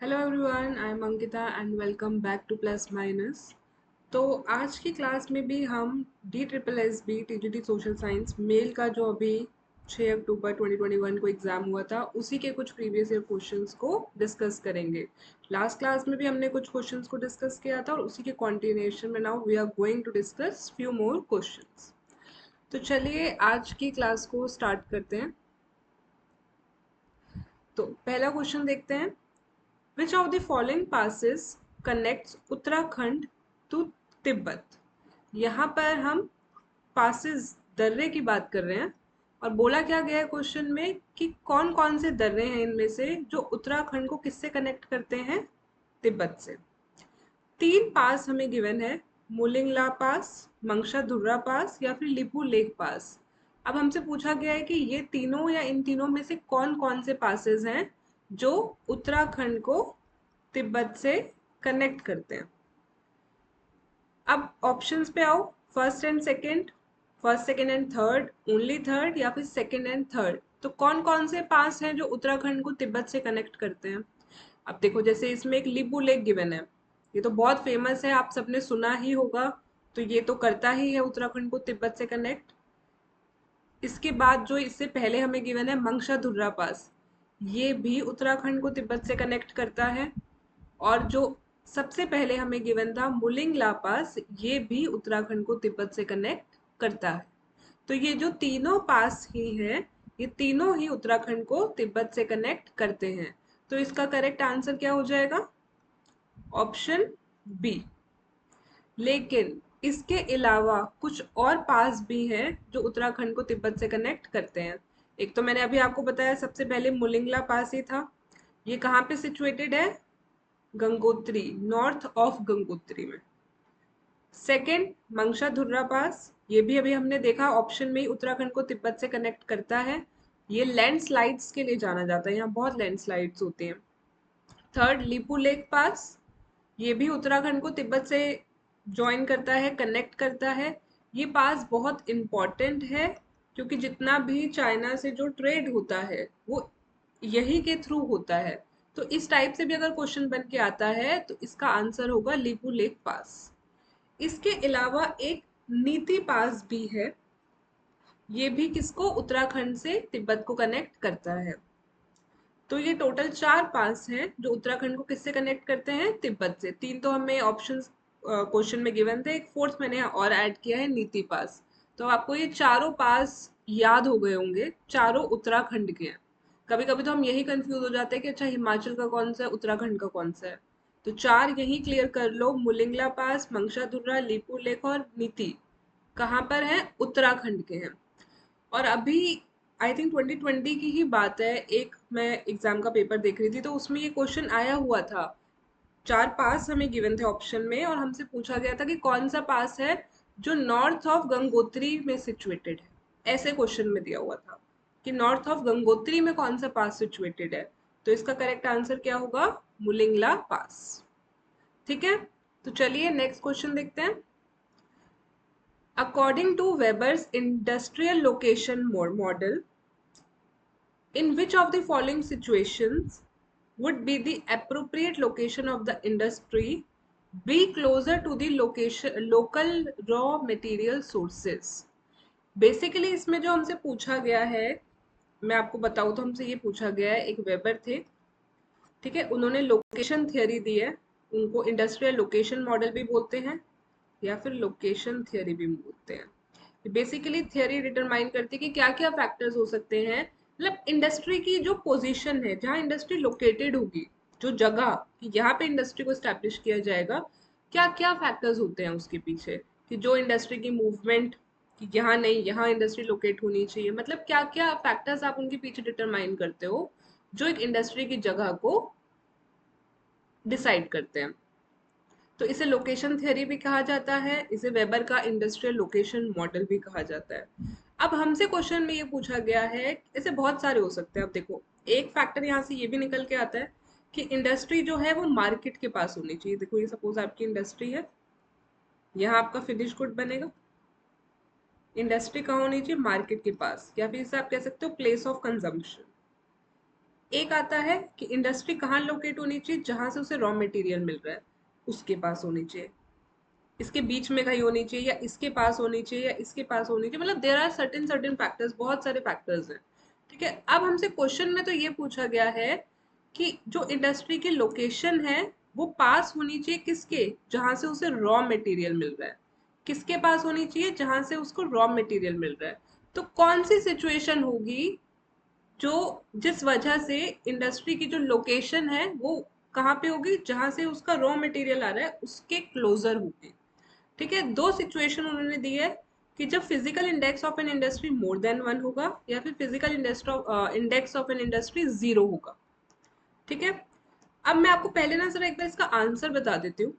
Hello everyone, I am Ankita and welcome back to plus minus. तो आज की class में भी हम DSSB TGT social science male का जो अभी 6 अक्टूबर 2021 को एग्ज़ाम हुआ था उसी के कुछ प्रीवियस ईयर क्वेश्चंस को डिस्कस करेंगे। लास्ट क्लास में भी हमने कुछ क्वेश्चंस को डिस्कस किया था और उसी के कंटिन्यूएशन में now we are going to discuss few more questions. तो चलिए आज की क्लास को स्टार्ट करते हैं। तो पहला क्वेश्चन देखते हैं। Which of the following passes connects Uttarakhand to Tibet? यहाँ पर हम पासिस दर्रे की बात कर रहे हैं और बोला क्या गया है क्वेश्चन में कि कौन कौन से दर्रे हैं इनमें से जो उत्तराखंड को किससे कनेक्ट करते हैं? तिब्बत से। तीन पास हमें गिवन है, मुलिंगला पास, मंगशा धुर्रा पास या फिर लिपू लेक पास। अब हमसे पूछा गया है कि ये तीनों या इन तीनों में से कौन कौन से पासेस हैं जो उत्तराखंड को तिब्बत से कनेक्ट करते हैं। अब ऑप्शंस पे आओ। First second and third, only third या फिर सेकंड एंड थर्ड। तो कौन कौन से पास हैं जो उत्तराखंड को तिब्बत से कनेक्ट करते हैं? अब देखो, जैसे इसमें एक लिबू लेक गिवन है, ये तो बहुत फेमस है, आप सबने सुना ही होगा। तो ये तो करता ही है उत्तराखंड को तिब्बत से कनेक्ट। इसके बाद जो इससे पहले हमें गिवन है मंगशा धुर्रा पास, ये भी उत्तराखंड को तिब्बत से कनेक्ट करता है। और जो सबसे पहले हमें गिवन था मुलिंग ला पास, ये भी उत्तराखंड को तिब्बत से कनेक्ट करता है। तो ये जो तीनों पास ही हैं, ये तीनों ही उत्तराखंड को तिब्बत से कनेक्ट करते हैं। तो इसका करेक्ट आंसर क्या हो जाएगा? Option B. लेकिन इसके अलावा कुछ और पास भी हैं जो उत्तराखंड को तिब्बत से कनेक्ट करते हैं। एक तो मैंने अभी आपको बताया, सबसे पहले मुलिंगला पास ही था। ये कहाँ पे सिचुएटेड है? गंगोत्री, नॉर्थ ऑफ गंगोत्री में। सेकंड, मंगशा धुर्रा पास, ये भी अभी हमने देखा ऑप्शन में ही उत्तराखंड को तिब्बत से कनेक्ट करता है। ये लैंडस्लाइड्स के लिए जाना जाता है, यहाँ बहुत लैंडस्लाइड्स होती हैं। थर्ड, लिपू लेक पास, ये भी उत्तराखंड को तिब्बत से ज्वाइन करता है, कनेक्ट करता है। ये पास बहुत इम्पॉर्टेंट है क्योंकि जितना भी चाइना से जो ट्रेड होता है वो यही के थ्रू होता है। तो इस टाइप से भी अगर क्वेश्चन बन के आता है तो इसका आंसर होगा लिपू लेक पास। इसके अलावा एक नीति पास भी है, ये भी किसको? उत्तराखंड से तिब्बत को कनेक्ट करता है। तो ये टोटल चार पास हैं जो उत्तराखंड को किससे कनेक्ट करते हैं? तिब्बत से। तीन तो हमें ऑप्शंस क्वेश्चन में गिवन थे, एक फोर्थ मैंने यहाँ और ऐड किया है, नीति पास। तो आपको ये चारों पास याद हो गए होंगे, चारों उत्तराखंड के हैं। कभी कभी तो हम यही कंफ्यूज हो जाते हैं कि अच्छा हिमाचल का कौन सा है, उत्तराखंड का कौन सा है। तो चार यही क्लियर कर लो, मुलिंगला पास, मंगशा धुर्रा, लिपू लेक और नीति कहाँ पर है? उत्तराखंड के हैं। और अभी आई थिंक 2020 की ही बात है, एक मैं एग्जाम का पेपर देख रही थी तो उसमें ये क्वेश्चन आया हुआ था। चार पास हमें गिवन थे ऑप्शन में और हमसे पूछा गया था कि कौन सा पास है जो नॉर्थ ऑफ गंगोत्री में सिचुएटेड है। ऐसे क्वेश्चन में दिया हुआ था कि नॉर्थ ऑफ गंगोत्री में कौन सा पास सिचुएटेड है। तो इसका करेक्ट आंसर क्या होगा? मुलिंगला पास। ठीक है, तो चलिए नेक्स्ट क्वेश्चन देखते हैं। According to Weber's industrial location model, in which of the following situations would be the appropriate location of the industry be closer to the location local raw material sources? Basically इसमें जो हमसे पूछा गया है, मैं आपको बताऊं तो हमसे ये पूछा गया है, एक वेबर थे, ठीक है, उन्होंने लोकेशन थियरी दी है। उनको इंडस्ट्रियल लोकेशन मॉडल भी बोलते हैं या फिर लोकेशन थियरी भी बोलते हैं। बेसिकली थियरी डिटरमाइन करती है कि क्या क्या फैक्टर्स हो सकते हैं, मतलब इंडस्ट्री की जो पोजीशन है, जहाँ इंडस्ट्री लोकेटेड होगी, जो जगह कि यहाँ पे इंडस्ट्री को स्टैब्लिश किया जाएगा, क्या क्या फैक्टर्स होते हैं उसके पीछे, कि जो इंडस्ट्री की मूवमेंट, कि यहाँ नहीं यहाँ इंडस्ट्री लोकेट होनी चाहिए, मतलब क्या क्या फैक्टर्स आप उनके पीछे डिटरमाइन करते हो जो एक इंडस्ट्री की जगह को डिसाइड करते हैं। तो इसे लोकेशन थ्योरी भी कहा जाता है, इसे वेबर का इंडस्ट्रियल लोकेशन मॉडल भी कहा जाता है। अब हमसे क्वेश्चन में ये पूछा गया है, ऐसे बहुत सारे हो सकते हैं। अब देखो, एक फैक्टर यहाँ से ये भी निकल के आता है कि इंडस्ट्री जो है वो मार्केट के पास होनी चाहिए। देखो, ये सपोज आपकी इंडस्ट्री है, यहाँ आपका फिनिश गुड बनेगा। इंडस्ट्री कहाँ होनी चाहिए? मार्केट के पास, या फिर इसे आप कह सकते हो प्लेस ऑफ कंजम्पशन। एक आता है कि इंडस्ट्री कहाँ लोकेट होनी चाहिए, जहां से उसे रॉ मटेरियल मिल रहा है उसके पास होनी चाहिए, इसके बीच में कहीं होनी चाहिए, या इसके पास होनी चाहिए, या इसके पास होनी चाहिए, मतलब there are certain certain factors, बहुत सारे फैक्टर्स हैं। ठीक है, अब हमसे क्वेश्चन में तो ये पूछा गया है कि जो इंडस्ट्री की लोकेशन है वो पास होनी चाहिए किसके, जहां से उसे रॉ मटेरियल मिल रहा है, किसके पास होनी चाहिए, जहां से उसको रॉ मटेरियल मिल रहा है। तो कौन सी सिचुएशन होगी जो जिस वजह से इंडस्ट्री की जो लोकेशन है वो कहाँ पे होगी, जहां से उसका रॉ मटेरियल आ रहा है उसके क्लोजर होगी। ठीक है, दो सिचुएशन उन्होंने दी है कि जब physical index of an industry more than one होगा, या फिर physical index of an industry zero होगा। ठीक है, अब मैं आपको पहले ना जरा एक बार इसका आंसर बता देती हूँ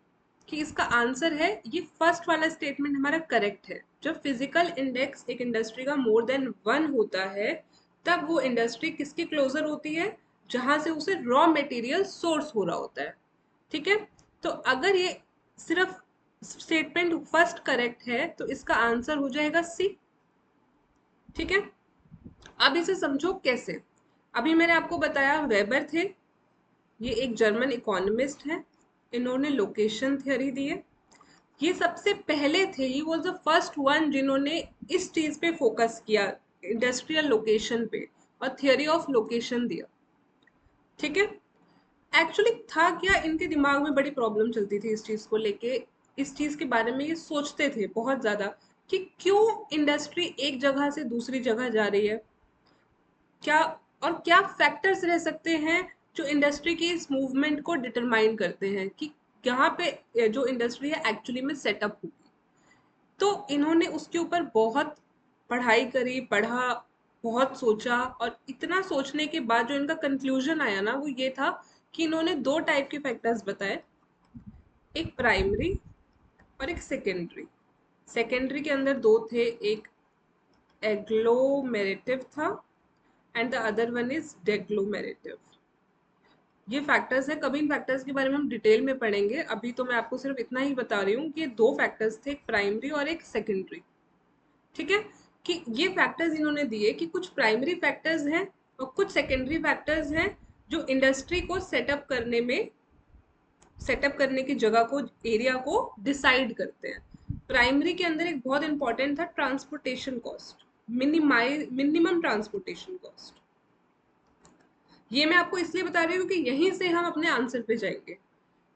कि इसका आंसर है, ये फर्स्ट वाला स्टेटमेंट हमारा करेक्ट है। जब फिजिकल इंडेक्स एक इंडस्ट्री का मोर देन वन होता है तब वो इंडस्ट्री किसके क्लोजर होती है, जहां से उसे रॉ मटेरियल सोर्स हो रहा होता है। ठीक है, तो अगर ये सिर्फ स्टेटमेंट फर्स्ट करेक्ट है तो इसका आंसर हो जाएगा सी। ठीक है, अब इसे समझो कैसे। अभी मैंने आपको बताया वेबर थे, ये एक जर्मन इकोनॉमिस्ट है, इन्होंने लोकेशन थ्योरी दी है। ये सबसे पहले थे, he was the first one जिन्होंने इस चीज पे फोकस किया, इंडस्ट्रियल लोकेशन पे, और थियोरी ऑफ लोकेशन दिया। ठीक है, एक्चुअली था क्या, इनके दिमाग में बड़ी प्रॉब्लम चलती थी इस चीज को लेके, इस चीज के बारे में ये सोचते थे बहुत ज्यादा कि क्यों इंडस्ट्री एक जगह से दूसरी जगह जा रही है, क्या और क्या फैक्टर्स रह सकते हैं जो इंडस्ट्री की इस मूवमेंट को डिटरमाइन करते हैं कि यहाँ पे जो इंडस्ट्री है एक्चुअली में सेटअप होगी। तो इन्होंने उसके ऊपर बहुत पढ़ाई करी, पढ़ा, बहुत सोचा, और इतना सोचने के बाद जो इनका कंक्लूजन आया ना वो ये था कि इन्होंने दो टाइप के फैक्टर्स बताए, एक प्राइमरी और एक सेकेंडरी। सेकेंडरी के अंदर दो थे, एक एग्लोमेरेटिव था and the other one is deglomerative. ये फैक्टर्स है, कभी इन फैक्टर्स के बारे में हम डिटेल में पढ़ेंगे, अभी तो मैं आपको सिर्फ इतना ही बता रही हूँ कि ये दो फैक्टर्स थे, एक प्राइमरी और एक सेकेंडरी। ठीक है, कि ये फैक्टर्स इन्होंने दिए कि कुछ प्राइमरी फैक्टर्स हैं और कुछ सेकेंडरी फैक्टर्स हैं जो इंडस्ट्री को सेटअप करने की जगह को, एरिया को डिसाइड करते हैं। प्राइमरी के अंदर एक बहुत इंपॉर्टेंट था transportation cost, minimum transportation cost. ये मैं आपको इसलिए बता रही हूँ कि यहीं से हम अपने आंसर पे जाएंगे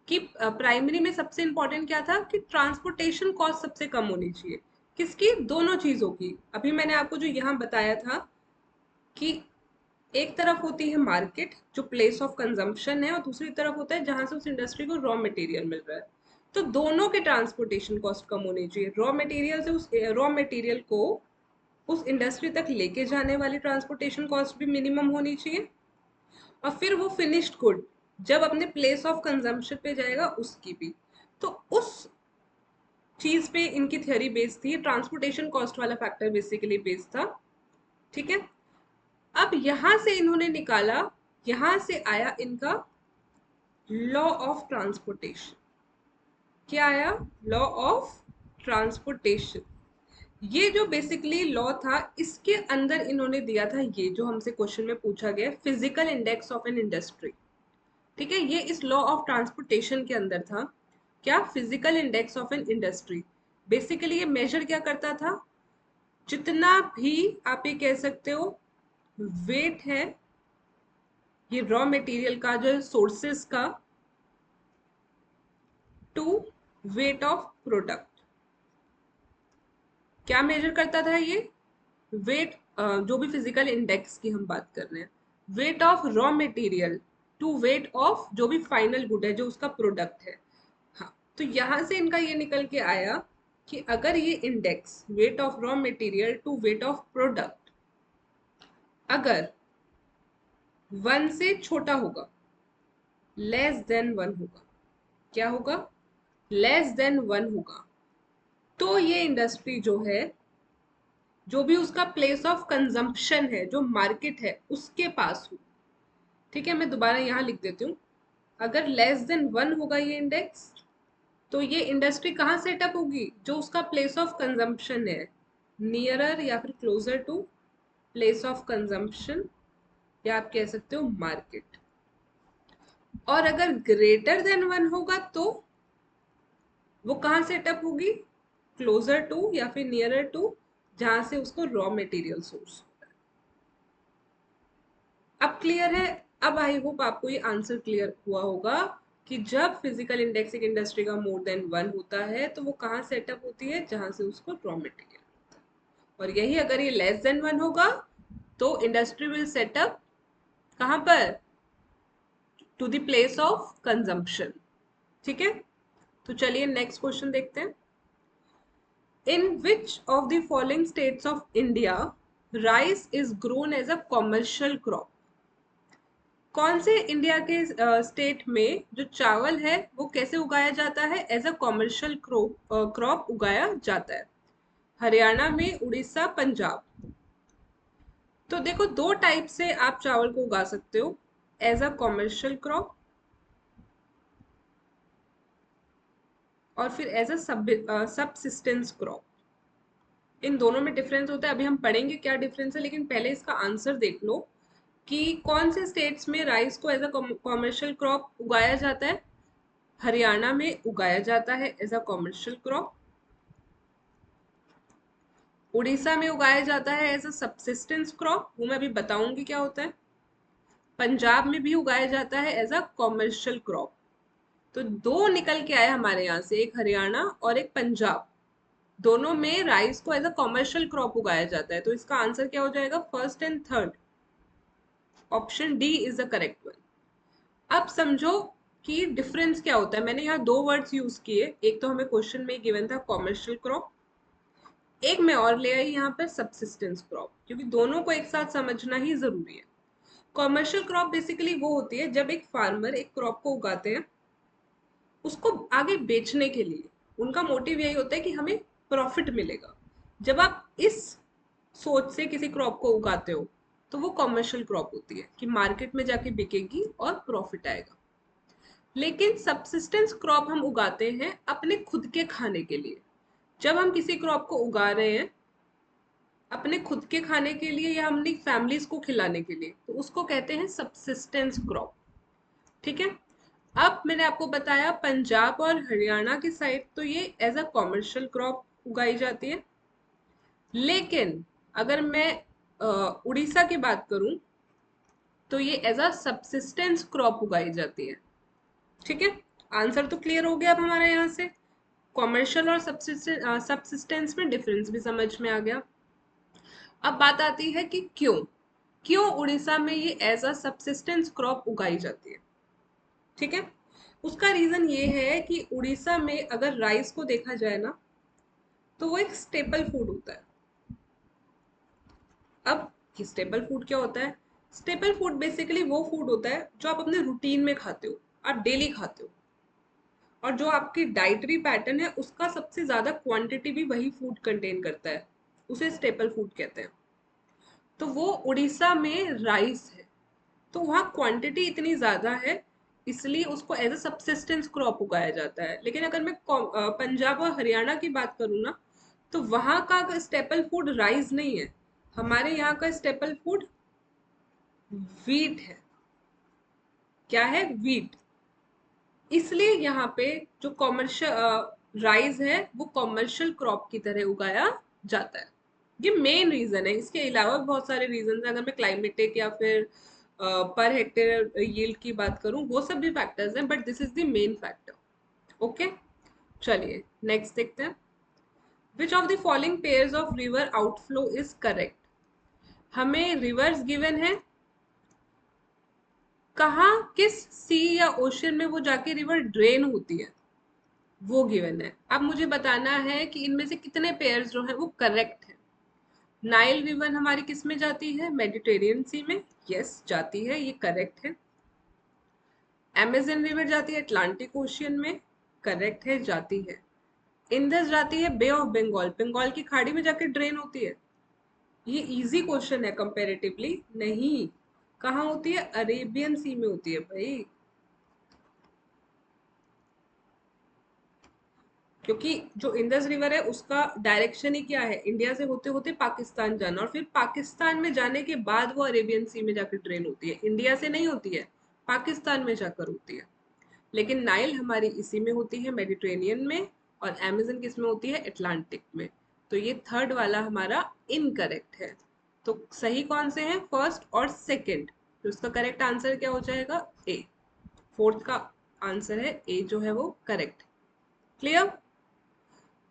कि प्राइमरी में सबसे इंपॉर्टेंट क्या था कि ट्रांसपोर्टेशन कॉस्ट सबसे कम होनी चाहिए, किसकी, दोनों चीजों की। अभी मैंने आपको जो यहाँ बताया था कि एक तरफ होती है मार्केट जो प्लेस ऑफ कंजम्पशन है, और दूसरी तरफ होता है जहां से उस इंडस्ट्री को रॉ मटेरियल मिल रहा है। तो दोनों के ट्रांसपोर्टेशन कॉस्ट कम होनी चाहिए, रॉ मटेरियल से उस रॉ मटेरियल को उस इंडस्ट्री तक लेके जाने वाली ट्रांसपोर्टेशन कॉस्ट भी मिनिमम होनी चाहिए, और फिर वो फिनिश्ड गुड जब अपने प्लेस ऑफ कंजम्पशन पे जाएगा उसकी भी। तो उस चीज पे इनकी थ्योरी बेस्ड थी, ट्रांसपोर्टेशन कॉस्ट वाला फैक्टर बेसिकली बेस्ड था। ठीक है, अब यहां से इन्होंने निकाला, यहां से आया इनका लॉ ऑफ ट्रांसपोर्टेशन। क्या आया, लॉ ऑफ ट्रांसपोर्टेशन। ये जो बेसिकली लॉ था इसके अंदर इन्होंने दिया था, ये जो हमसे क्वेश्चन में पूछा गया, physical index of an industry. ठीक है, ये इस लॉ ऑफ ट्रांसपोर्टेशन के अंदर था। क्या, physical index of an industry. Basically ये मेजर क्या करता था, जितना भी आप ये कह सकते हो वेट है ये रॉ मटेरियल का, जो सोर्सेस का, टू वेट ऑफ प्रोडक्ट। क्या मेजर करता था ये, वेट, जो भी फिजिकल इंडेक्स की हम बात कर रहे हैं, weight of raw material to weight of जो भी फाइनल गुड है, जो उसका प्रोडक्ट है। हाँ, तो यहां से इनका ये निकल के आया कि अगर ये index weight of raw material to weight of product अगर वन से छोटा होगा, लेस देन वन होगा, क्या होगा, लेस देन वन होगा, तो ये इंडस्ट्री जो है, जो भी उसका प्लेस ऑफ कंजम्पशन है, जो मार्केट है उसके पास हो। ठीक है, मैं दोबारा यहाँ लिख देती हूँ, अगर लेस देन वन होगा ये इंडेक्स, तो ये इंडस्ट्री कहाँ सेटअप होगी, जो उसका प्लेस ऑफ कंजम्पशन है, नियरर या फिर closer to place of consumption, या आप कह सकते हो मार्केट। और अगर ग्रेटर देन 1 होगा तो वो कहाँ सेटअप होगी, क्लोजर टू या फिर नियरर टू जहां से उसको रॉ मटेरियल सोर्स होता है। अब क्लियर है? अब आई होप आपको ये आंसर क्लियर हुआ होगा कि जब फिजिकल इंडेक्स एक इंडस्ट्री का मोर देन 1 होता है तो वो कहाँ सेटअप होती है, जहां से उसको रॉ मटेरियल होता है। और यही अगर ये लेस देन 1 होगा तो इंडस्ट्री विल सेटअप कहाँ पर, to the place of consumption. ठीक है, तो चलिए नेक्स्ट क्वेश्चन देखते हैं। In which of the following states of India rice is grown as a commercial crop? कौन से इंडिया के स्टेट में जो चावल है वो कैसे उगाया जाता है, एज अ कॉमर्शियल क्रॉप उगाया जाता है? हरियाणा में, उड़ीसा, पंजाब। तो देखो दो टाइप से आप चावल को उगा सकते हो, एज अ कॉमर्शियल क्रॉप और फिर एज अ सबसिस्टेंस क्रॉप। इन दोनों में डिफरेंस होता है, अभी हम पढ़ेंगे क्या डिफरेंस है, लेकिन पहले इसका आंसर देख लो कि कौन से स्टेट्स में राइस को एज अ कॉमर्शियल क्रॉप उगाया जाता है। हरियाणा में उगाया जाता है as a commercial crop, Orissa में उगाया जाता है एज अ सबसिस्टेंस क्रॉप, वो मैं अभी बताऊंगी क्या होता है, पंजाब में भी उगाया जाता है एज अ कॉमर्शियल क्रॉप। तो दो निकल के आए हमारे यहाँ से, एक हरियाणा और एक पंजाब, दोनों में राइस को एज अ कॉमर्शियल क्रॉप उगाया जाता है। तो इसका आंसर क्या हो जाएगा, first and third, option D is the correct one. अब समझो कि डिफरेंस क्या होता है। मैंने यहाँ दो वर्ड्स यूज किए, एक तो हमें क्वेश्चन में गिवन था कॉमर्शियल क्रॉप, एक मैं और ले आई यहाँ पर सबसिस्टेंस क्रॉप, क्योंकि दोनों को एक साथ समझना ही जरूरी है। कॉमर्शियल क्रॉप बेसिकली वो होती है जब एक फार्मर एक क्रॉप को उगाते हैं उसको आगे बेचने के लिए, उनका मोटिव यही होता है कि हमें प्रॉफिट मिलेगा। जब आप इस सोच से किसी क्रॉप को उगाते हो तो वो कॉमर्शियल क्रॉप होती है कि मार्केट में जाके बिकेगी और प्रॉफिट आएगा। लेकिन सबसिस्टेंस क्रॉप हम उगाते हैं अपने खुद के खाने के लिए। जब हम किसी क्रॉप को उगा रहे हैं अपने खुद के खाने के लिए या अपनी फैमिलीज को खिलाने के लिए, तो उसको कहते हैं सबसिस्टेंस क्रॉप। ठीक है, अब मैंने आपको बताया पंजाब और हरियाणा की साइड तो ये एज अ कॉमर्शियल क्रॉप उगाई जाती है, लेकिन अगर मैं उड़ीसा की बात करूं तो ये एज अ सबसिस्टेंस क्रॉप उगाई जाती है। ठीक है, आंसर तो क्लियर हो गया अब हमारे यहाँ से, कॉमर्शियल और सबसिस्टेंस में डिफरेंस भी समझ में आ गया। अब बात आती है कि क्यों क्यों उड़ीसा में ये एज अ सबसिस्टेंस क्रॉप उगाई जाती है। ठीक है, उसका रीजन ये है कि उड़ीसा में अगर राइस को देखा जाए ना तो वो एक स्टेपल फूड होता है। अब स्टेपल फूड क्या होता है, स्टेपल फूड बेसिकली वो फूड होता है जो आप अपने रूटीन में खाते हो, आप डेली खाते हो, और जो आपकी डाइटरी पैटर्न है उसका सबसे ज्यादा क्वांटिटी भी वही फूड कंटेन करता है, उसे स्टेपल फूड कहते हैं। तो वो उड़ीसा में राइस है, तो वहाँ क्वांटिटी इतनी ज्यादा है इसलिए उसको एज अ सबसिस्टेंस क्रॉप उगाया जाता है। लेकिन अगर मैं पंजाब और हरियाणा की बात करूँ ना तो वहाँ का स्टेपल फूड राइस नहीं है, हमारे यहाँ का स्टेपल फूड वीट है। क्या है, वीट। इसलिए यहाँ पे जो कॉमर्शियल राइस है वो कॉमर्शियल क्रॉप की तरह उगाया जाता है। ये मेन रीजन है, इसके अलावा भी बहुत सारे रीजन है, अगर मैं क्लाइमेटिक या फिर पर हेक्टेयर यील्ड की बात करूं वो सब भी फैक्टर्स हैं, but this is the main factor. Okay, चलिए नेक्स्ट देखते हैं। Which of the following pairs of river outflow is correct? हमें रिवर्स गिवन है, कहाँ किस सी या ओशन में वो जाके रिवर ड्रेन होती है वो गिवन है। अब मुझे बताना है कि इनमें से कितने पेयर्स जो है वो करेक्ट है। नाइल रिवर हमारी किस में जाती है, मेडिटेरियन सी में, यस जाती है, ये करेक्ट है। अमेजन रिवर जाती है अटलांटिक ओशियन में, करेक्ट है, जाती है। इंडस जाती है बे ऑफ बंगाल, बंगाल की खाड़ी में जाके ड्रेन होती है। ये इजी क्वेश्चन है कंपैरेटिवली, नहीं, कहाँ होती है, अरेबियन सी में होती है भाई। क्योंकि जो इंडस रिवर है उसका डायरेक्शन ही क्या है, इंडिया से होते होते पाकिस्तान जाना, और फिर पाकिस्तान में जाने के बाद वो अरेबियन सी में जाकर ड्रेन होती है, इंडिया से नहीं होती है, पाकिस्तान में जाकर होती है। लेकिन नाइल हमारी इसी में होती है, मेडिटेरेनियन में, और अमेजन किस में होती है, अटलांटिक में। तो ये थर्ड वाला हमारा इनकरेक्ट है। तो सही कौन से हैं, फर्स्ट और सेकंड। तो इसका करेक्ट आंसर क्या हो जाएगा, ए। फोर्थ का आंसर है ए जो है वो करेक्ट। क्लियर।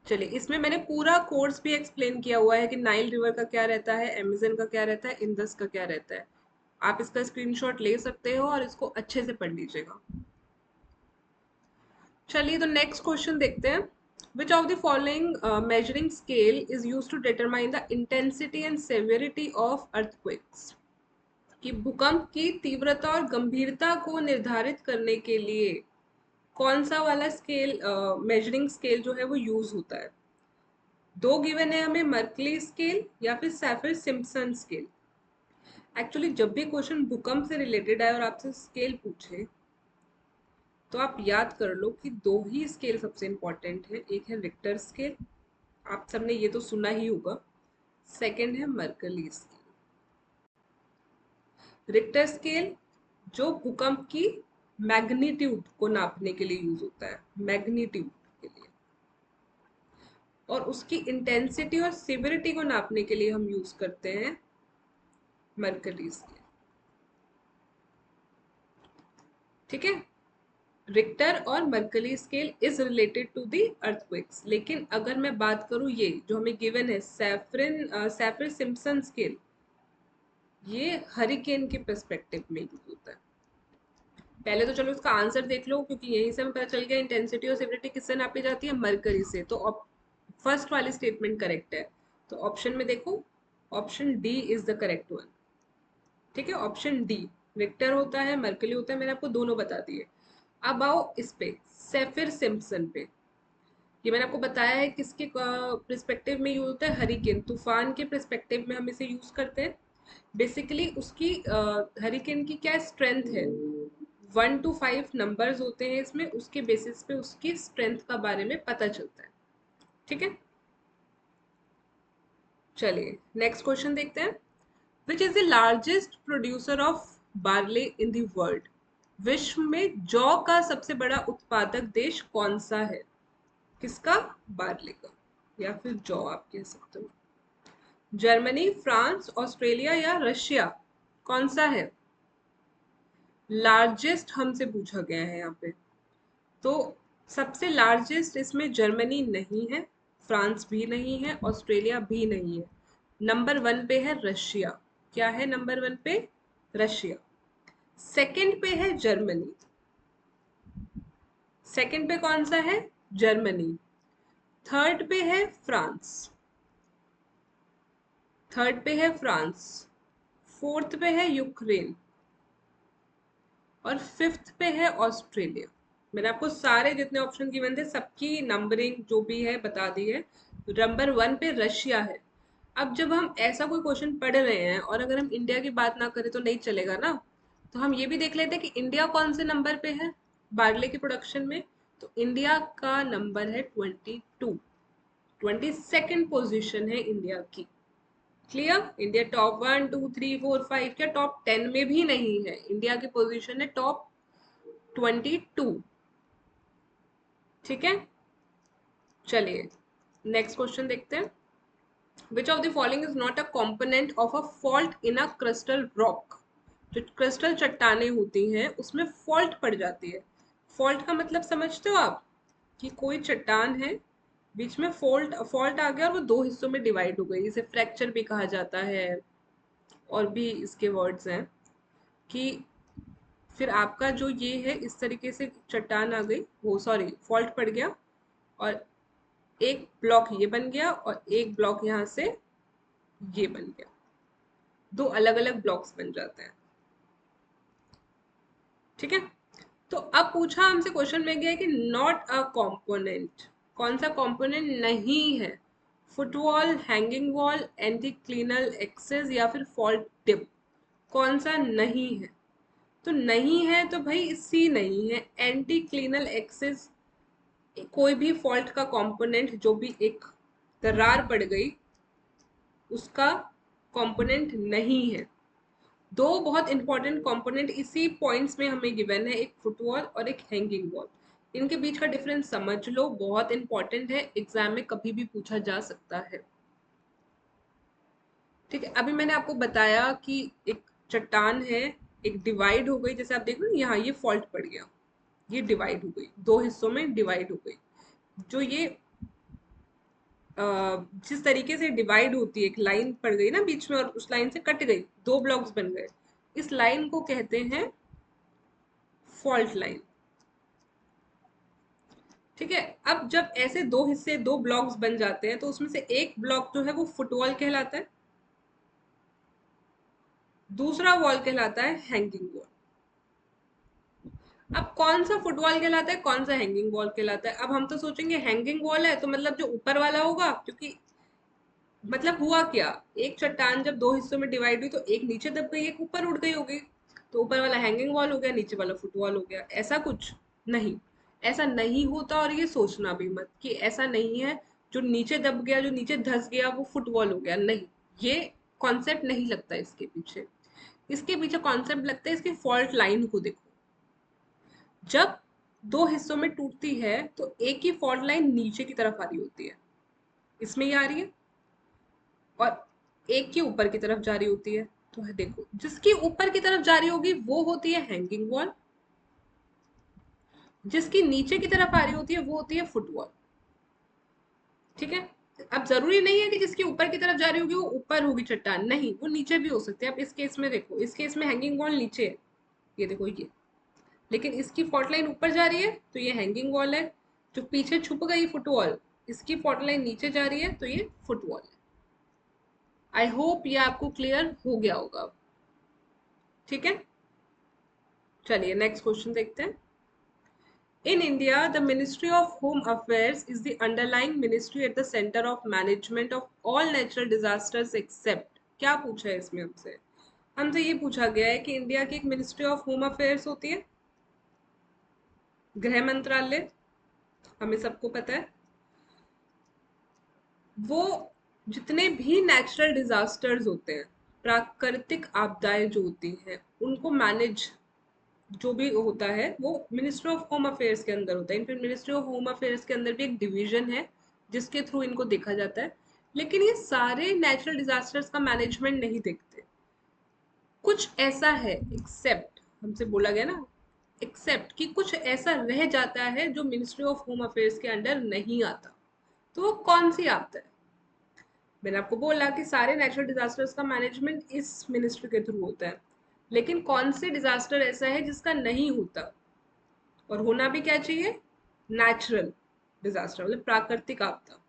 चलिए, इसमें मैंने पूरा कोर्स भी एक्सप्लेन किया हुआ है कि नाइल रिवर का क्या रहता है, अमेजन का क्या रहता है, इंडस का क्या रहता है। आप इसका स्क्रीनशॉट ले सकते हो और इसको अच्छे से पढ़ लीजिएगा। चलिए, तो नेक्स्ट क्वेश्चन देखते हैं। Which of the following measuring scale is use to determine the intensity and severity of earthquakes. कि भूकंप की तीव्रता और गंभीरता को निर्धारित करने के लिए कौन सा वाला स्केल, मेजरिंग स्केल जो है वो यूज होता है। दो गिवन है हमें, मर्कली स्केल या फिर सैफिर सिम्पसन स्केल। एक्चुअली जब भी क्वेश्चन भूकंप से रिलेटेड है और आपसे स्केल पूछे तो आप याद कर लो कि दो ही स्केल सबसे इंपॉर्टेंट है, एक है रिक्टर स्केल, आप सबने ये तो सुना ही होगा, सेकंड है मर्कली स्केल। रिक्टर स्केल जो भूकंप की मैग्नीट्यूड को नापने के लिए यूज होता है, मैग्नीट्यूड के लिए, और उसकी इंटेंसिटी और सिविरिटी को नापने के लिए हम यूज करते हैं मर्कली स्केल। ठीक है, रिक्टर और Mercalli scale is related to the earthquakes. लेकिन अगर मैं बात करूं ये जो हमें गिवन है सैफिर सिम्पसन स्केल, ये हरिकेन के पर्सपेक्टिव में यूज होता है। पहले तो चलो इसका आंसर देख लो, क्योंकि यहीं से हमें पता चल गया इंटेंसिटी और सिविरिटी किससे नापी जाती है, मरकरी से। तो फर्स्ट वाली स्टेटमेंट करेक्ट है। तो ऑप्शन में देखो, option D is the correct one. ठीक है, ऑप्शन डी, रिक्टर होता है, मरकली होता है, मैंने आपको दोनों बता दिए। अब आओ इस पे, सैफिर सिम्पसन पे। ये मैंने आपको बताया है किसके प्रिस्पेक्टिव में यूज होता है, हरिकेन, तूफान के प्रिस्पेक्टिव में हम इसे यूज करते हैं। बेसिकली उसकी हरिकेन की क्या स्ट्रेंथ है, 1 to 5 नंबर्स होते हैं इसमें, उसके बेसिस पे उसकी स्ट्रेंथ का बारे में पता चलता है। ठीक है, चलिए नेक्स्ट क्वेश्चन देखते हैं। Which is the largest producer of barley in the world. विश्व में जौ का सबसे बड़ा उत्पादक देश कौन सा है। किसका, बार्ले का, या फिर जौ आप कह सकते हो। जर्मनी, फ्रांस, ऑस्ट्रेलिया या रशिया, कौन सा है। लार्जेस्ट हमसे पूछा गया है यहाँ पे, तो सबसे लार्जेस्ट इसमें जर्मनी नहीं है, फ्रांस भी नहीं है, ऑस्ट्रेलिया भी नहीं है। नंबर 1 पे है रशिया। क्या है नंबर 1 पे, रशिया। सेकंड पे है जर्मनी। सेकंड पे कौन सा है, जर्मनी। थर्ड पे है फ्रांस। थर्ड पे है फ्रांस। फोर्थ पे है यूक्रेन। और फिफ्थ पे है ऑस्ट्रेलिया। मैंने आपको सारे जितने ऑप्शन गिवन थे सबकी नंबरिंग जो भी है बता दी है। नंबर 1 पे रशिया है। अब जब हम ऐसा कोई क्वेश्चन पढ़ रहे हैं और अगर हम इंडिया की बात ना करें तो नहीं चलेगा ना। तो हम ये भी देख लेते हैं कि इंडिया कौन से नंबर पे है बार्ले की प्रोडक्शन में। तो इंडिया का नंबर है 22, 22nd पोजीशन है इंडिया की। क्लियर, इंडिया टॉप 1 2 3 4 5 क्या टॉप 10 में भी नहीं है, इंडिया की पोजीशन है टॉप 22। ठीक है, चलिए नेक्स्ट क्वेश्चन देखते हैं। Which of the following is not a component of a fault in a crystal rock. जो क्रिस्टल चट्टाने होती हैं उसमें फॉल्ट पड़ जाती है। फॉल्ट का मतलब समझते हो आप, कि कोई चट्टान है, बीच में फॉल्ट फॉल्ट आ गया और वो दो हिस्सों में डिवाइड हो गई, इसे फ्रैक्चर भी कहा जाता है, और भी इसके वर्ड्स हैं। कि फिर आपका जो ये है इस तरीके से चट्टान आ गई, वो सॉरी फॉल्ट पड़ गया, और एक ब्लॉक ये बन गया और एक ब्लॉक यहाँ से ये बन गया, दो अलग अलग ब्लॉक्स बन जाते हैं। ठीक है, तो अब पूछा हमसे क्वेश्चन में गया कि नॉट अ कंपोनेंट, कौन सा कंपोनेंट नहीं है। Footwall, hanging wall, anticlinal axis या फिर फॉल्ट टिप, कौन सा नहीं है। तो नहीं है तो भाई सी नहीं है, एंटी क्लीनल एक्सेस कोई भी फॉल्ट का कंपोनेंट जो भी एक दरार पड़ गई उसका कंपोनेंट नहीं है। दो बहुत इंपॉर्टेंट कंपोनेंट इसी पॉइंट्स में हमें गिवन है, एक फुटवॉल और एक हैंगिंग वॉल। इनके बीच का डिफरेंस समझ लो, बहुत इंपॉर्टेंट है, एग्जाम में कभी भी पूछा जा सकता है। ठीक है, अभी मैंने आपको बताया कि एक चट्टान है, एक डिवाइड हो गई, जैसे आप देख लो यहाँ ये फॉल्ट पड़ गया, ये डिवाइड हो गई, दो हिस्सों में डिवाइड हो गई। जो ये जिस तरीके से डिवाइड होती है, एक लाइन पड़ गई ना बीच में और उस लाइन से कट गई, दो ब्लॉक्स बन गए, इस लाइन को कहते हैं फॉल्ट लाइन। ठीक है, अब जब ऐसे दो हिस्से, दो ब्लॉक्स बन जाते हैं तो उसमें से एक ब्लॉक जो है वो फुटवॉल कहलाता है, दूसरा वॉल कहलाता है हैंगिंग वॉल। अब कौन सा फुटबॉल कहलाता है, कौन सा हैंगिंग वॉल कहलाता है? अब हम तो सोचेंगे हैंगिंग वॉल है तो मतलब जो ऊपर वाला होगा, क्योंकि मतलब हुआ क्या, एक चट्टान जब दो हिस्सों में डिवाइड हुई तो एक नीचे दब गई, एक ऊपर उड़ गई होगी, तो ऊपर वाला हैंगिंग वॉल हो गया, नीचे वाला फुटबॉल हो गया। ऐसा कुछ नहीं, ऐसा नहीं होता, और ये सोचना भी मत कि ऐसा नहीं है जो नीचे दब गया, जो नीचे धंस गया वो फुटबॉल हो गया, नहीं, ये कॉन्सेप्ट नहीं लगता इसके पीछे। इसके पीछे कॉन्सेप्ट लगता है इसकी फॉल्ट लाइन को देखो। जब दो हिस्सों में टूटती है तो एक ही फॉल्ट लाइन नीचे की तरफ आ रही होती है, इसमें ये आ रही है, और एक की ऊपर की तरफ जा रही होती है। तो है देखो, जिसकी ऊपर की तरफ जा रही होगी वो होती है हैंगिंग वॉल, जिसकी नीचे की तरफ आ रही होती है वो होती है फुटवॉल। ठीक है, अब जरूरी नहीं है कि जिसकी ऊपर की तरफ जा रही होगी वो ऊपर होगी चट्टान, नहीं, वो नीचे भी हो सकती है। अब इस केस में देखो, इस केस में हैंगिंग वॉल नीचे है, ये देखो ये, लेकिन इसकी फॉल्ट लाइन ऊपर जा रही है तो ये हैंगिंग वॉल है। जो पीछे छुप गई फुटवॉल, इसकी फॉल्ट लाइन नीचे जा रही है तो ये फुटवॉल है। आई होप ये आपको क्लियर हो गया होगा। ठीक है, चलिए नेक्स्ट क्वेश्चन देखते हैं। In India the ministry of home affairs is the underlying ministry at the centre of management of all natural disasters except. क्या पूछा है इसमें हमसे? हमसे ये पूछा गया है कि इंडिया की एक मिनिस्ट्री ऑफ होम अफेयर्स होती है, गृह मंत्रालय, हमें सबको पता है। वो जितने भी नेचुरल डिजास्टर्स होते हैं, प्राकृतिक आपदाएं जो होती हैं, उनको मैनेज जो भी होता है वो मिनिस्ट्री ऑफ होम अफेयर्स के अंदर होता है। In fact ministry of home affairs के अंदर भी एक डिवीजन है जिसके थ्रू इनको देखा जाता है। लेकिन ये सारे नेचुरल डिजास्टर्स का मैनेजमेंट नहीं देखते, कुछ ऐसा है एक्सेप्ट, हमसे बोला गया ना एक्सेप्ट, कि कुछ ऐसा रह जाता है जो मिनिस्ट्री ऑफ होम अफेयर्स के अंडर नहीं आता। तो वो कौन सी आपदा है? मैंने आपको बोला कि सारे नेचुरल डिजास्टर्स का मैनेजमेंट इस मिनिस्ट्री के थ्रू होता है, लेकिन कौन से डिजास्टर ऐसा है जिसका नहीं होता, और होना भी क्या चाहिए, नेचुरल डिजास्टर मतलब प्राकृतिक आपदा।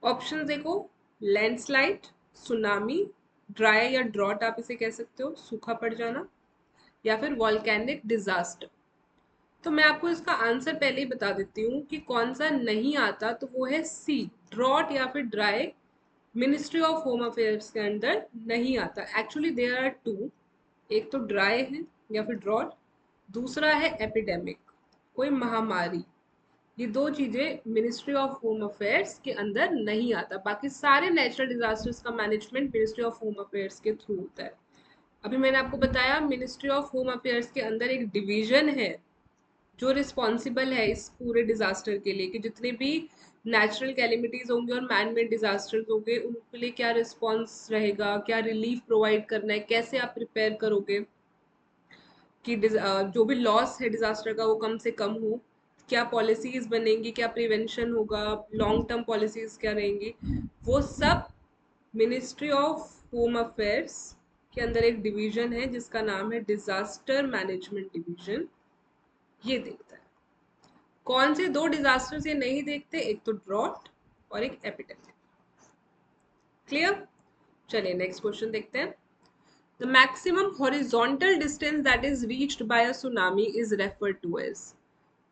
ऑप्शन देखो, लैंडस्लाइड, सुनामी, ड्राई या ड्रॉट आप इसे कह सकते हो, सूखा पड़ जाना, या फिर वॉल्केनिक डिजास्टर। तो मैं आपको इसका आंसर पहले ही बता देती हूँ कि कौन सा नहीं आता, तो वो है सी, ड्रॉट या फिर dry, ministry of home affairs के अंदर नहीं आता। एक्चुअली देयर आर टू, एक तो ड्राई है या फिर ड्रॉट, दूसरा है एपिडेमिक, कोई महामारी। ये दो चीजें मिनिस्ट्री ऑफ होम अफेयर्स के अंदर नहीं आता, बाकी सारे नेचुरल डिजास्टर्स का management ministry of home affairs के थ्रू होता है। अभी मैंने आपको बताया मिनिस्ट्री ऑफ होम अफेयर्स के अंदर एक डिवीजन है जो रिस्पॉन्सिबल है इस पूरे डिजास्टर के लिए, कि जितने भी नेचुरल कैलिमिटीज होंगे और मैन मेड डिजास्टर्स होंगे उनके लिए क्या रिस्पॉन्स रहेगा, क्या रिलीफ प्रोवाइड करना है, कैसे आप प्रिपेयर करोगे कि जो भी लॉस है डिजास्टर का वो कम से कम हो, क्या पॉलिसीज बनेंगी, क्या प्रिवेंशन होगा, लॉन्ग टर्म पॉलिसीज क्या रहेंगी, वो सब मिनिस्ट्री ऑफ होम अफेयर्स के अंदर एक डिवीजन है जिसका नाम है डिजास्टर मैनेजमेंट डिवीजन, ये देखता है। कौन से दो डिजास्टर्स ये नहीं देखते, एक तो ड्रॉट और एक एपिडेमिक। क्लियर, चलिए नेक्स्ट क्वेश्चन देखते हैं। The maximum horizontal distance that is reached by a tsunami is referred to as।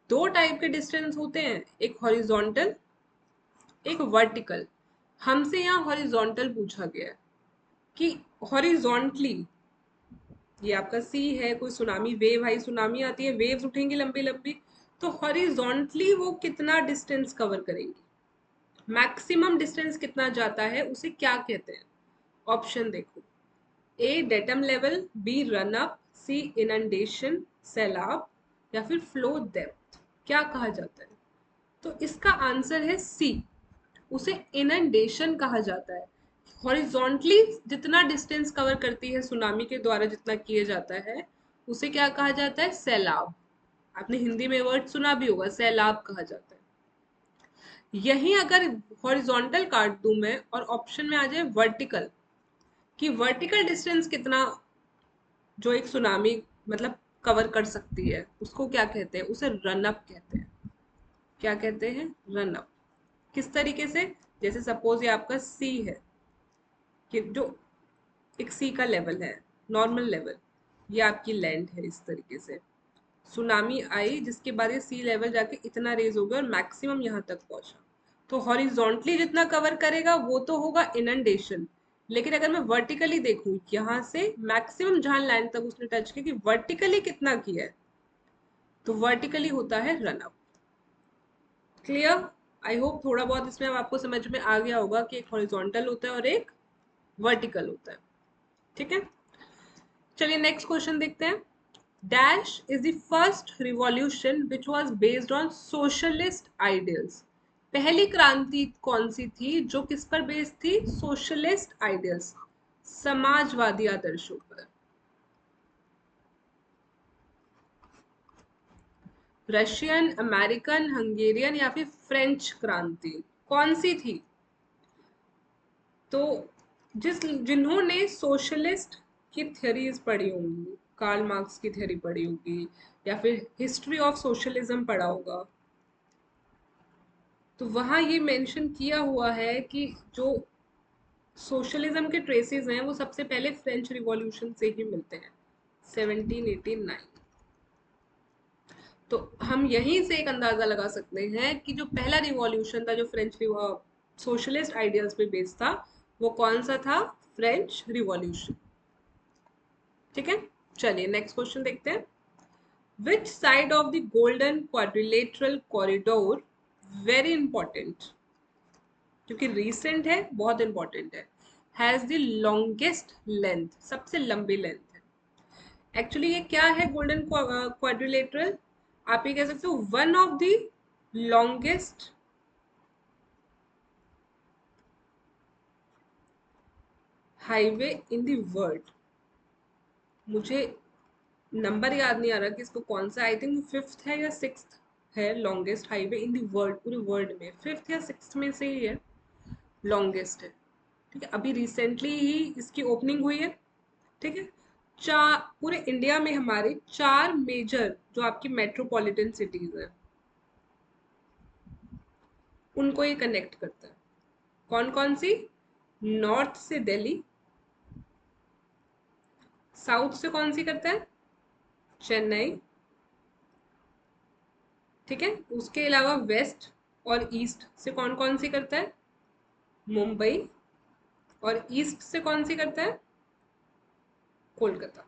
दो टाइप के डिस्टेंस होते हैं, एक हॉरिजॉन्टल, एक वर्टिकल। हमसे यहाँ हॉरिजॉन्टल पूछा गया है कि हॉरिजॉन्टली, ये आपका सी है, कोई सुनामी वेव आई, सुनामी आती है, वेव्स उठेंगी लंबी लंबी, तो हॉरिजॉन्टली वो कितना डिस्टेंस कवर करेंगी, मैक्सिमम डिस्टेंस कितना जाता है, उसे क्या कहते हैं? ऑप्शन देखो, A datum level, B run up, C inundation सैलाब, या फिर फ्लो डेप्थ। क्या कहा जाता है? तो इसका आंसर है सी, उसे इनंडेशन कहा जाता है। हॉरिजॉन्टली जितना डिस्टेंस कवर करती है सुनामी के द्वारा जितना किया जाता है, उसे क्या कहा जाता है? सैलाब। आपने हिंदी में वर्ड सुना भी होगा, सैलाब कहा जाता है। यही अगर हॉरिजॉन्टल काट दूं मैं और ऑप्शन में आ जाए वर्टिकल, कि वर्टिकल डिस्टेंस कितना जो एक सुनामी मतलब कवर कर सकती है, उसको क्या कहते हैं? उसे रन अप कहते हैं। क्या कहते हैं? Run up. किस तरीके से? जैसे सपोज ये आपका सी है, कि जो एक सी का लेवल है, नॉर्मल लेवल, ये आपकी लैंड है। इस तरीके से सुनामी आई जिसके बाद ये सी लेवल जाके इतना रेज हो गया और मैक्सिमम यहाँ तक पहुंचा। तो हॉरिजॉन्टली जितना कवर करेगा वो तो होगा इनंडेशन, लेकिन अगर मैं वर्टिकली देखूं यहाँ से मैक्सिमम जहां लैंड तक उसने टच किया, कि वर्टिकली कितना किया है, तो वर्टिकली होता है run up. Clear? I hope थोड़ा बहुत इसमें अब आपको समझ में आ गया होगा कि एक हॉरिजॉन्टल होता है और एक वर्टिकल होता है। ठीक है, चलिए नेक्स्ट क्वेश्चन देखते हैं। Dash is the first revolution which was based on socialist ideals. पहली क्रांति कौन सी थी जो किस पर बेस्ड थी? सोशलिस्ट आइडियल्स, समाजवादी आदर्शों पर। रशियन, अमेरिकन, हंगेरियन या फिर फ्रेंच क्रांति, कौन सी थी? तो जिन्होंने सोशलिस्ट की थ्योरीज पढ़ी होंगी, कार्ल मार्क्स की थ्योरी पढ़ी होगी, या फिर हिस्ट्री ऑफ सोशलिज्म पढ़ा होगा, तो वहां ये मेंशन किया हुआ है कि जो सोशलिज्म के ट्रेसेस हैं वो सबसे पहले फ्रेंच रिवॉल्यूशन से ही मिलते हैं, 1789। तो हम यहीं से एक अंदाजा लगा सकते हैं कि जो पहला रिवॉल्यूशन था जो फ्रेंच सोशलिस्ट आइडियल्स पे बेस्ड था, वो कौन सा था? French revolution. ठीक है, चलिए नेक्स्ट क्वेश्चन देखते हैं। Which side of the golden quadrilateral corridor, very important क्योंकि रिसेंट है, बहुत इंपॉर्टेंट है, हैज द लॉन्गेस्ट लेंथ, सबसे लंबी लेंथ है। एक्चुअली ये क्या है गोल्डन क्वाड्रिलेटरल? आप ये कह सकते हो one of the longest highway in the world. मुझे नंबर याद नहीं आ रहा कि इसको कौन सा, आई थिंक फिफ्थ है या सिक्स्थ है longest highway in the world, पूरे वर्ल्ड में फिफ्थ या सिक्स्थ में से ही है, लॉन्गेस्ट है। ठीक है, अभी रिसेंटली ही इसकी ओपनिंग हुई है। ठीक है, चार पूरे इंडिया में हमारे चार मेजर जो आपकी मेट्रोपॉलिटन सिटीज है उनको ये कनेक्ट करता है। कौन कौन सी? नॉर्थ से दिल्ली, साउथ से कौन सी करता है? चेन्नई। ठीक है, उसके अलावा वेस्ट और ईस्ट से कौन कौन सी करता है? मुंबई। और ईस्ट से कौन सी करता है? कोलकाता।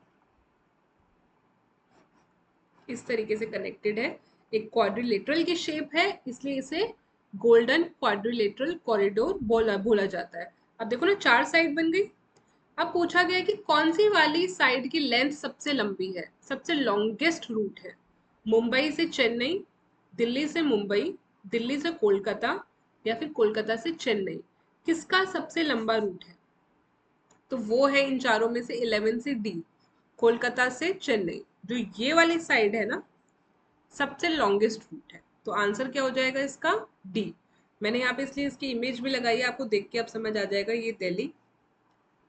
इस तरीके से कनेक्टेड है, एक क्वाड्रिलेटरल की शेप है, इसलिए इसे गोल्डन क्वाड्रिलेटरल कॉरिडोर बोला बोला जाता है। अब देखो ना, चार साइड बन गई। अब पूछा गया कि कौन सी वाली साइड की लेंथ सबसे लंबी है, सबसे लॉन्गेस्ट रूट है? मुंबई से चेन्नई, दिल्ली से मुंबई, दिल्ली से कोलकाता, या फिर कोलकाता से चेन्नई, किसका सबसे लंबा रूट है? तो वो है इन चारों में से 11 से डी, कोलकाता से चेन्नई। जो ये वाली साइड है ना, सबसे लॉन्गेस्ट रूट है। तो आंसर क्या हो जाएगा इसका? डी। मैंने यहाँ पे इसलिए इसकी इमेज भी लगाई है, आपको देख के अब समझ आ जाएगा। ये दिल्ली,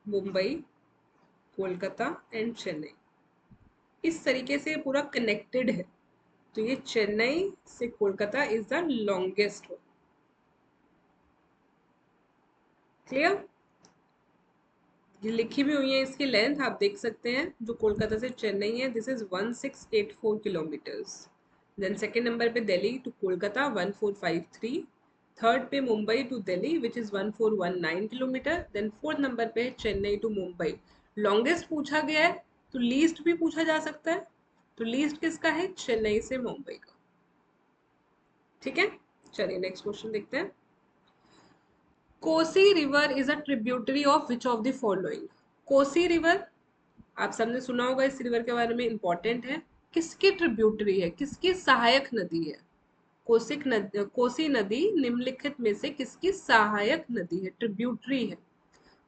मुंबई, कोलकाता एंड चेन्नई, इस तरीके से पूरा कनेक्टेड है। तो ये चेन्नई से Kolkata is the longest one. Clear? ये लिखी भी हुई है इसकी लेंथ, आप देख सकते हैं। जो कोलकाता से चेन्नई है, this is 1684 kilometres. Then second number पे दिल्ली टू कोलकाता 1453, थर्ड पे Mumbai to Delhi which is 1419 kilometre. Then fourth number पे चेन्नई टू मुंबई। लॉन्गेस्ट पूछा गया है तो लीस्ट भी पूछा जा सकता है। तो लीस्ट किसका है? चेन्नई से मुंबई का। ठीक है, चलिए नेक्स्ट क्वेश्चन देखते हैं। Kosi river is a tributary of which of the following. Kosi river, आप सबने सुना होगा इस रिवर के बारे में, इंपॉर्टेंट है। किसकी ट्रिब्यूटरी है, किसकी सहायक नदी है? कोसी नदी निम्नलिखित में से किसकी सहायक नदी है, ट्रिब्यूटरी है?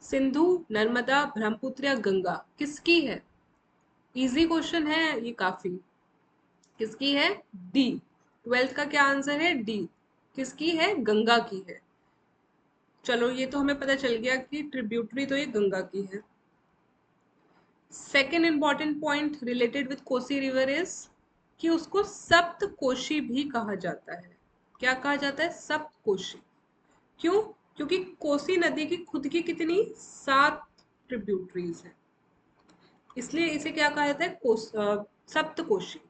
सिंधु, नर्मदा, ब्रह्मपुत्र या गंगा, किसकी है? इजी क्वेश्चन है ये काफी। किसकी है? डी। ट्वेल्थ का क्या आंसर है? डी। किसकी है? गंगा की है। चलो ये तो हमें पता चल गया कि ट्रिब्यूटरी तो ये गंगा की है। Second important point related with Kosi river is कि उसको सप्तकोशी भी कहा जाता है। क्या कहा जाता है? सप्तकोशी। क्यों? क्योंकि कोसी नदी की खुद की कितनी, 7 ट्रिब्यूटरीज हैं, इसलिए इसे क्या कहा जाता है? सप्तकोशी।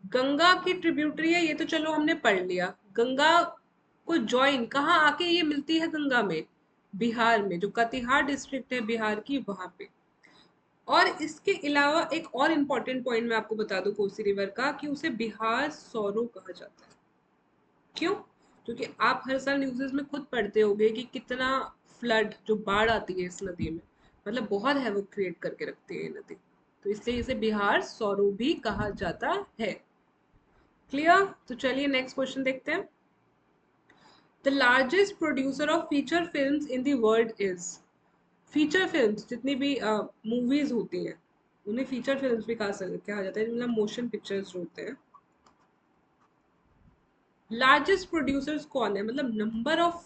गंगा की ट्रिब्यूटरी है, ये तो चलो हमने पढ़ लिया। गंगा को ज्वाइन कहाँ आके ये मिलती है? गंगा में, बिहार में, जो कटिहार डिस्ट्रिक्ट है बिहार की, वहां पे। और इसके अलावा एक और इम्पोर्टेंट पॉइंट मैं आपको बता दूं कोसी रिवर का, कि उसे बिहार सौरो कहा जाता है। क्यों? क्योंकि आप हर साल न्यूज़ेस में खुद पढ़ते होंगे कि कितना फ्लड, जो बाढ़ आती है इस नदी में, मतलब बहुत हैवोक क्रिएट करके रखती है ये नदी, तो इसलिए इसे बिहार सौरो भी कहा जाता है। क्लियर? तो चलिए नेक्स्ट क्वेश्चन देखते हैं। The largest producer of feature films in the world is. Feature films, जितनी भी मूवीज होती हैं उन्हें फीचर फिल्म्स भी कहा जाता है, मतलब मोशन पिक्चर्स जो होते हैं। लार्जेस्ट प्रोड्यूसर्स कौन है, मतलब नंबर ऑफ,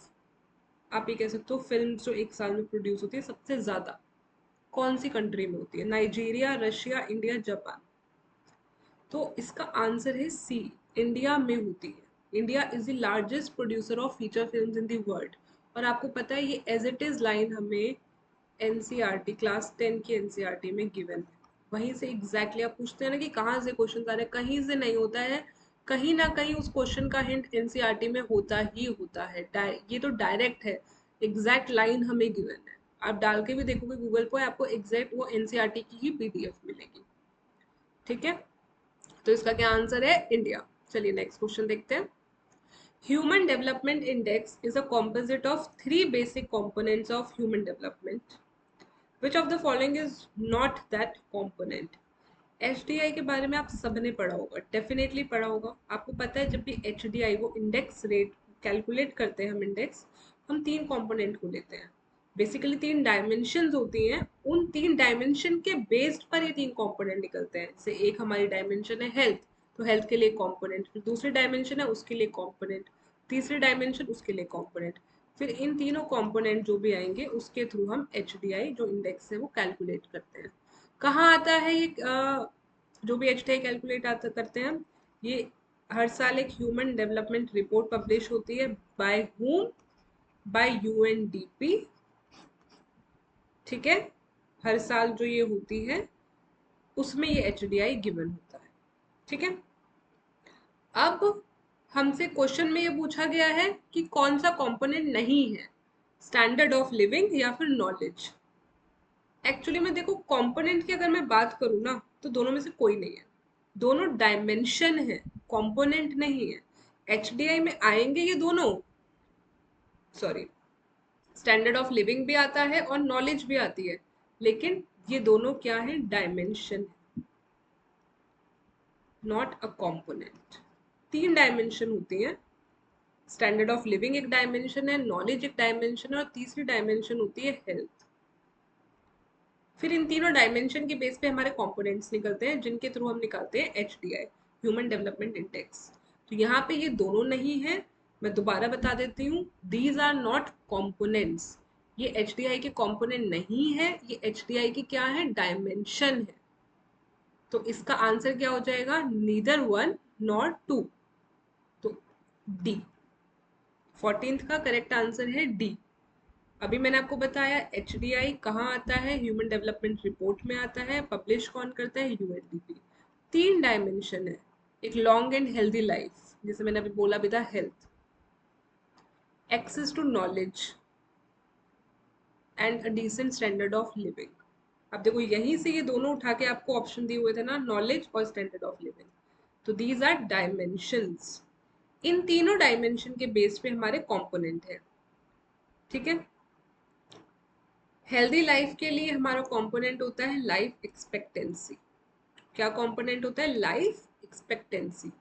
आप ये कह सकते हो, फिल्म जो एक साल में प्रोड्यूस होती है सबसे ज्यादा कौन सी कंट्री में होती है? Nigeria, Russia, India, Japan. तो इसका आंसर है सी, इंडिया में होती है। India is the largest producer of feature films in the world. और आपको पता है ये एज इट इज लाइन हमें एनसीईआरटी क्लास 10 की एनसीईआरटी में गिवन है। वहीं से एग्जैक्टली आप पूछते हैं ना कि कहाँ से क्वेश्चन आ रहे हैं, कहीं से नहीं होता है, कहीं ना कहीं उस क्वेश्चन का हिंट एनसीईआरटी में होता ही होता है। ये तो डायरेक्ट है, एग्जैक्ट लाइन हमें गिवन है। आप डाल के भी देखोगे गूगल पर, आपको एग्जैक्ट वो एनसीईआरटी की ही पीडीएफ मिलेगी। ठीक है, तो इसका क्या आंसर है? इंडिया। चलिए नेक्स्ट क्वेश्चन देखते हैं। Human development index is a composite of 3 basic components of human development. Which of the following is not that component. HDI के बारे में आप सबने पढ़ा होगा, डेफिनेटली पढ़ा होगा। आपको पता है जब भी एचडीआई, वो इंडेक्स रेट कैलकुलेट करते हैं हम इंडेक्स, हम 3 कंपोनेंट को लेते हैं। बेसिकली 3 डायमेंशंस होती हैं, उन 3 डायमेंशन के बेस्ड पर ये 3 कंपोनेंट निकलते हैं। जैसे एक हमारी डायमेंशन है हेल्थ, तो हेल्थ के लिए कंपोनेंट, फिर दूसरी डायमेंशन है उसके लिए कंपोनेंट, तीसरी डायमेंशन उसके लिए कंपोनेंट, फिर इन तीनों कंपोनेंट जो भी आएंगे उसके थ्रू हम एचडीआई जो इंडेक्स है वो कैलकुलेट करते हैं। कहाँ आता है ये जो भी एचडीआई कैलकुलेट आता करते हैं हम? ये हर साल एक ह्यूमन डेवलपमेंट रिपोर्ट पब्लिश होती है। By whom? Bye UNDP. ठीक है, हर साल जो ये होती है उसमें ये एचडीआई गिवन होता है। ठीक है, अब हमसे क्वेश्चन में ये पूछा गया है कि कौन सा कंपोनेंट नहीं है, स्टैंडर्ड ऑफ लिविंग या फिर नॉलेज। एक्चुअली में देखो, कंपोनेंट की अगर मैं बात करूँ ना, तो दोनों में से कोई नहीं है, दोनों डायमेंशन है, कंपोनेंट नहीं है। एचडीआई में आएंगे ये दोनों, सॉरी, स्टैंडर्ड ऑफ लिविंग भी आता है और नॉलेज भी आती है, लेकिन ये दोनों क्या है? डायमेंशन है, नॉट अ कंपोनेंट। 3 डायमेंशन होती हैं, स्टैंडर्ड ऑफ लिविंग एक डायमेंशन है, नॉलेज एक डायमेंशन है, और तीसरी डायमेंशन होती है हेल्थ। फिर इन तीनों डायमेंशन के बेस पे हमारे कंपोनेंट्स निकलते हैं, जिनके थ्रू हम निकालते हैं एचडीआई, ह्यूमन डेवलपमेंट इंडेक्स। तो यहाँ पे ये दोनों नहीं है। मैं दोबारा बता देती हूँ, दीज आर नॉट कंपोनेंट्स। ये एचडीआई के कंपोनेंट नहीं है, ये एचडीआई की क्या है? डायमेंशन है। तो इसका आंसर क्या हो जाएगा? Neither one nor two. तो डी, 14th का करेक्ट आंसर है डी। अभी मैंने आपको बताया एचडीआई कहाँ आता है, ह्यूमन डेवलपमेंट रिपोर्ट में आता है, पब्लिश कौन करता है? यूएनडीपी। 3 डायमेंशन है, एक लॉन्ग एंड हेल्दी लाइफ, जैसे मैंने अभी बोला भी था, health, access to knowledge and a decent standard of living. अब देखो यहीं से ये दोनों उठा के आपको ऑप्शन दिए हुए थे ना, नॉलेज और स्टैंडर्ड ऑफ लिविंग, तो दीज आर डायमेंशंस। इन तीनों डायमेंशन के बेस पे हमारे कंपोनेंट है, ठीक है। हेल्दी लाइफ के लिए हमारा कंपोनेंट होता है लाइफ एक्सपेक्टेंसी। क्या कंपोनेंट होता है? Life expectancy.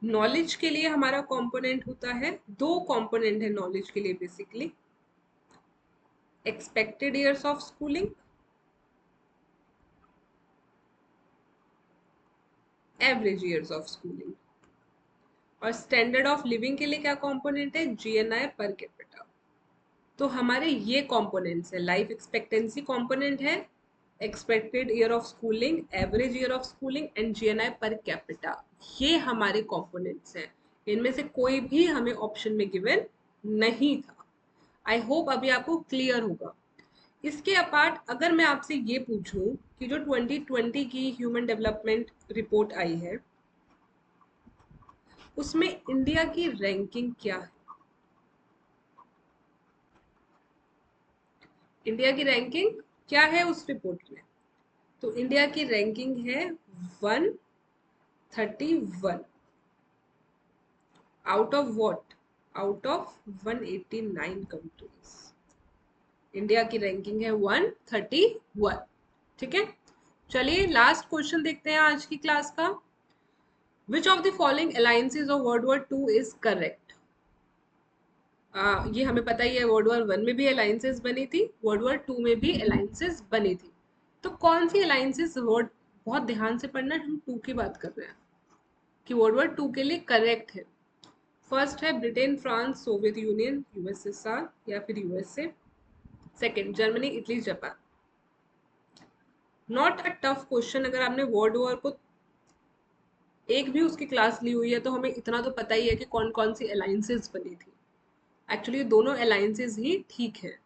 नॉलेज के लिए हमारा कंपोनेंट होता है, दो कंपोनेंट है नॉलेज के लिए basically, expected years of schooling, average years of schooling. और स्टैंडर्ड ऑफ लिविंग के लिए क्या कंपोनेंट है? GNI per capita. तो हमारे ये कंपोनेंट्स है, लाइफ एक्सपेक्टेंसी कंपोनेंट है, expected year of schooling, average year of schooling and GNI per capita. ये हमारे कंपोनेंट्स हैं। इनमें से कोई भी हमें ऑप्शन में गिवन नहीं था। आई होप अभी आपको क्लियर होगा। इसके अपार्ट अगर मैं आपसे ये पूछूं कि जो 2020 की ह्यूमन डेवलपमेंट रिपोर्ट आई है उसमें इंडिया की रैंकिंग क्या है? इंडिया की रैंकिंग क्या है उस रिपोर्ट में? तो इंडिया की रैंकिंग है 131 out of what? Out of 189 countries. India की रैंकिंग है 131, ठीक है। चलिए लास्ट क्वेश्चन देखते हैं आज की क्लास का। विच of the following alliances of world war two is correct? ये हमें पता ही है, वर्ल्ड वॉर वन में भी अलायंसेस बनी थी, वर्ल्ड वॉर टू में भी अलायंसेस बनी थी। तो कौन सी अलायंसेस वर्ल्ड, बहुत ध्यान से पढ़ना, हम टू की बात कर रहे हैं कि वर्ल्ड वॉर टू के लिए करेक्ट है। फर्स्ट है Britain, France, Soviet union, USSR या फिर USA. Second Germany, Italy, Japan. Not a tough question. अगर आपने वर्ल्ड वॉर को एक भी उसकी क्लास ली हुई है तो हमें इतना तो पता ही है कि कौन कौन सी अलायंसेस बनी थी। एक्चुअली दोनों अलायंसेस ही ठीक है।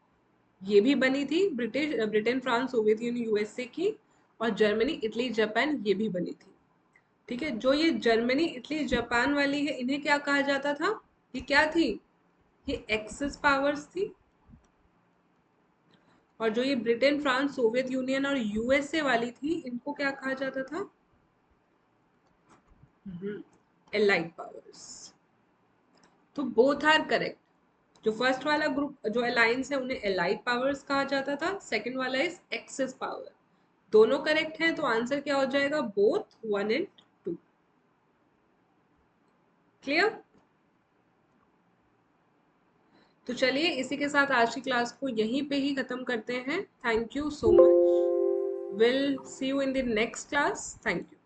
ये भी बनी थी Britain, France, Soviet union, USA की, और जर्मनी, इटली, जापान ये भी बनी थी, ठीक है। जो ये जर्मनी, इटली, जापान वाली है इन्हें क्या कहा जाता था? ये क्या थी? ये एक्सिस पावर्स थी। और जो ये ब्रिटेन, फ्रांस, सोवियत यूनियन और यूएसए वाली थी इनको क्या कहा जाता था? Allied powers. तो बोथ आर करेक्ट। जो फर्स्ट वाला ग्रुप, जो अलायंस है, उन्हें एलाइड पावर्स कहा जाता था। सेकंड वाला इज एक्सिस पावर। दोनों करेक्ट हैं तो आंसर क्या हो जाएगा? Both 1 and 2। क्लियर? तो चलिए इसी के साथ आज की क्लास को यहीं पे ही खत्म करते हैं। Thank you so much. Will see you in the next class. Thank you.